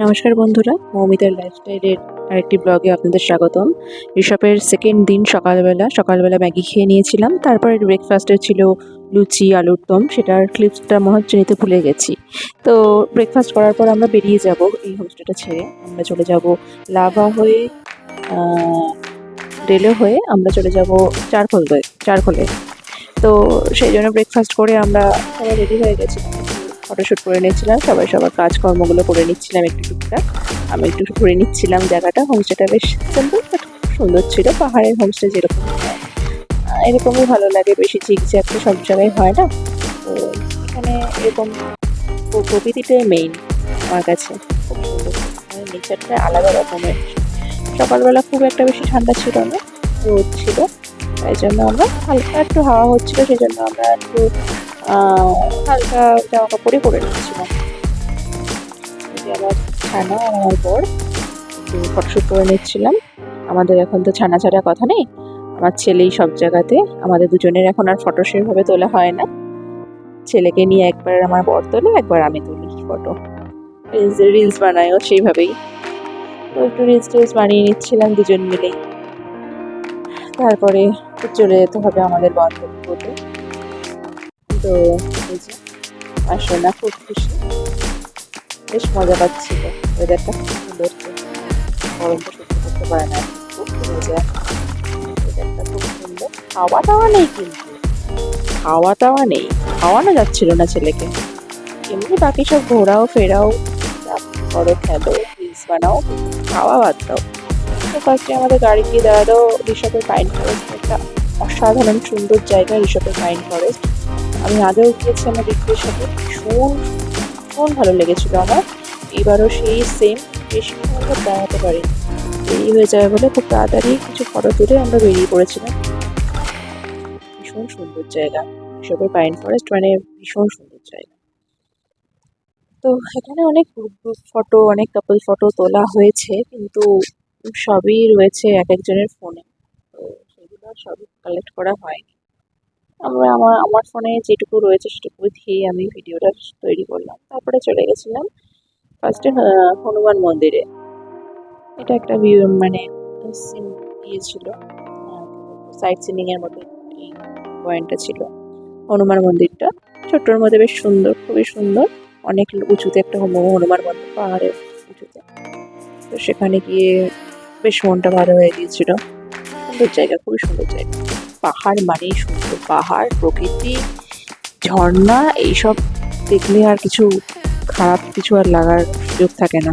নমস্কার বন্ধুরা, মৌমিতার লাইফস্টাইলের আরেকটি ব্লগে আপনাদের স্বাগতম। ঋষভের সেকেন্ড দিন সকালবেলা ম্যাগি খেয়ে নিয়েছিলাম। তারপরে ব্রেকফাস্টে ছিল লুচি আলুর দম, সেটার ক্লিপসটা মনে হচ্ছে নিতে ভুলে গেছি। তো ব্রেকফাস্ট করার পর আমরা বেরিয়ে যাব এই হোমস্টেটা ছেড়ে। আমরা চলে যাব লাভা হয়ে রেলে হয়ে আমরা চলে যাব চারখোলে। তো সেই জন্য ব্রেকফাস্ট করে আমরা সবাই রেডি হয়ে গেছিলাম, ফটোশ্যুট করে নিয়েছিলাম, সবাই সবার কাজকর্মগুলো করে নিচ্ছিলাম একটু টুকটাক। আমি একটু ঘুরে নিচ্ছিলাম জায়গাটা। হোমস্টেটা বেশ সিম্পল বাট খুব সুন্দর ছিল, পাহাড়ের হোমস্টে যেরকম হয় এরকমই ভালো লাগে, বেশি ঝিকঝাক তো সব জায়গায় হয় না। তো এখানে এরকম প্রকৃতিটাই মেইন আমার কাছে, খুব সুন্দর, নেচারটা আলাদা রকমের। সকালবেলা খুব একটা বেশি ঠান্ডা ছিল না, রোদ ছিল, তাই জন্য আমরা হালকা একটু হাওয়া হচ্ছিল, সেই জন্য আমরা একটু হালকা জামা কাপড়ই পরে নিচ্ছিলাম। আমার ছানা আর আমার বর একটু ফটোশ্যুট করে নিচ্ছিলাম। আমাদের এখন তো ছানা ছাড়া কথা নেই, আমার ছেলেই সব জায়গাতে। আমাদের দুজনের এখন আর ফটো সেভাবে তোলা হয় না, ছেলেকে নিয়ে একবার আমার বর তোলে, একবার আমি তুলি ফটো, রিলস বানাইও সেইভাবেই। তো একটু রিলস বানিয়ে নিচ্ছিলাম দুজন মিলেই। তারপরে চলে যেতে হবে আমাদের গন্তব্যতে। তো এই যে আসলে না, খুব খুশি, বেশ মজা পাচ্ছিল। ওয়েদারটা খুব সুন্দর, গরমটা সহ্য করতে পারে না, খুব মজা। ওয়েদারটা খুব সুন্দর, খাওয়া দাওয়া নেই, কিন্তু খাওয়ানো যাচ্ছিল না ছেলেকে। এমনি বাকি সব ঘোরাও ফেরাও, করো, খেলো, রিলস বানাও, খাওয়া বাদ দাও। তো ফার্স্টে আমাদের গাড়ি গিয়ে দাঁড়ালো ঋষভের পাইন ফরেস্ট, একটা অসাধারণ সুন্দর জায়গা ঋষভের পাইন ফরেস্ট। আমি আগেও গিয়েছি আমার দিদিদের সাথে, ভীষণ ভালো লেগেছিল আমার। এবারও সেই সেম, বেশি আমরা বেড়াতে পারি, দেরি হয়ে যাবে বলে খুব তাড়াতাড়ি কিছু ফটো তুলে আমরা বেরিয়ে পড়েছিলাম। ভীষণ সুন্দর জায়গা ঋষভের পাইন ফরেস্ট, মানে ভীষণ সুন্দর জায়গা। তো এখানে অনেক গ্রুপ ফটো, অনেক কাপল ফটো তোলা হয়েছে, কিন্তু সবই রয়েছে এক একজনের ফোনে, তো সেগুলো সবই কালেক্ট করা হয়নি। আমার ফোনে যেটুকু রয়েছে সেটুকু দিয়ে আমি ভিডিওটা তৈরি করলাম। তারপরে চলে গেছিলাম ফার্স্টে হনুমান মন্দিরে। এটা একটা মানে ইয়ে ছিল, সাইট সিনিং এর মতো এই পয়েন্টটা ছিল। হনুমান মন্দিরটা ছোট্টর মধ্যে বেশ সুন্দর, খুবই সুন্দর, অনেক উঁচুতে একটা হনুমান মন্দির, পাহাড়ের উঁচুতে। তো সেখানে গিয়ে বেশ মনটা ভালো হয়ে গিয়েছিল। সুন্দর জায়গা, খুবই সুন্দর জায়গা। পাহাড় মানেই সুন্দর, পাহাড়, প্রকৃতি, ঝর্ণা, এইসব দেখলে আর কিছু খারাপ কিছু আর লাগার সুযোগ থাকে না।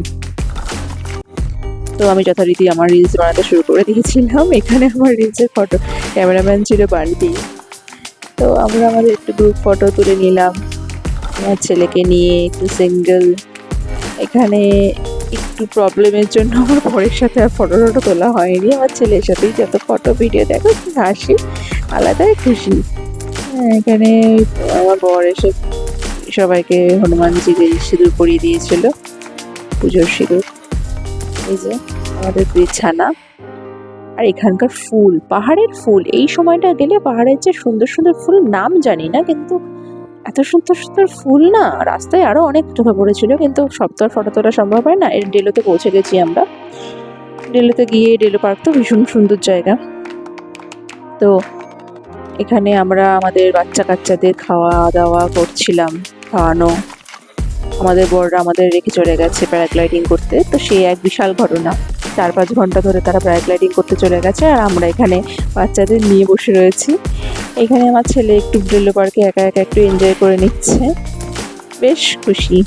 তো আমি যথারীতি আমার রিলস বানাতে শুরু করে দিয়েছিলাম। এখানে আমার রিলসের ক্যামেরাম্যান ছিল বান্টি। তো আমরা আমাদের একটু গ্রুপ ফটো তুলে নিলাম, আমার ছেলেকে নিয়ে একটু সিঙ্গেল। এখানে একটু প্রবলেমের জন্য আমার বরের সাথে আর ফটো তোলা হয়নি। আমার ছেলের সাথেই যত ফটো ভিডিও দেখো, হাসি, আলাদাই খুশি। এখানে আমার বর এসে সবাইকে হনুমানজিকে সিঁদুর পরিয়ে দিয়েছিল, পুজোর সিঁদুর। এই যে আমাদের ছানা। আর এখানকার ফুল, পাহাড়ের ফুল, এই সময়টা গেলে পাহাড়ের যে সুন্দর সুন্দর ফুল, নাম জানি না, কিন্তু এত সুন্দর সুন্দর ফুল না, রাস্তায় আরো অনেক চোখে পড়েছিল, কিন্তু সব তো আর ফটো তোলা সম্ভব হয় না। এর ডেলোতে পৌঁছে গেছি আমরা। ডেলোতে গিয়ে, ডেলো পার্ক তো ভীষণ সুন্দর জায়গা। তো এখানে আমরা আমাদের বাচ্চা কাচ্চাদের খাওয়া দাওয়া করছিলাম, খাওয়ানো। আমাদের বড়রা আমাদের রেখে চলে গেছে প্যারাগ্লাইডিং করতে, তো সে এক বিশাল ঘটনা। 4-5 ঘন্টা ধরে তারা প্যারাগ্লাইডিং করতে চলে গেছে, আর আমরা এখানে বাচ্চাদের নিয়ে বসে রয়েছি। এখানে আমার ছেলে একটু ডেলো পার্কে একা একা একটু এনজয় করে নিচ্ছে, বেশ খুশি।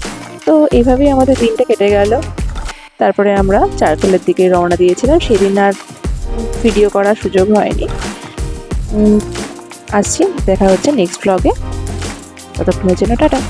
তো এইভাবেই আমাদের দিনটা কেটে গেল। তারপরে আমরা চারখোলের দিকে রওনা দিয়েছিলাম, সেদিন আর ভিডিও করার সুযোগ হয়নি। আসছি, দেখা হচ্ছে নেক্সট ব্লগে, ততক্ষণের জন্য টাটা।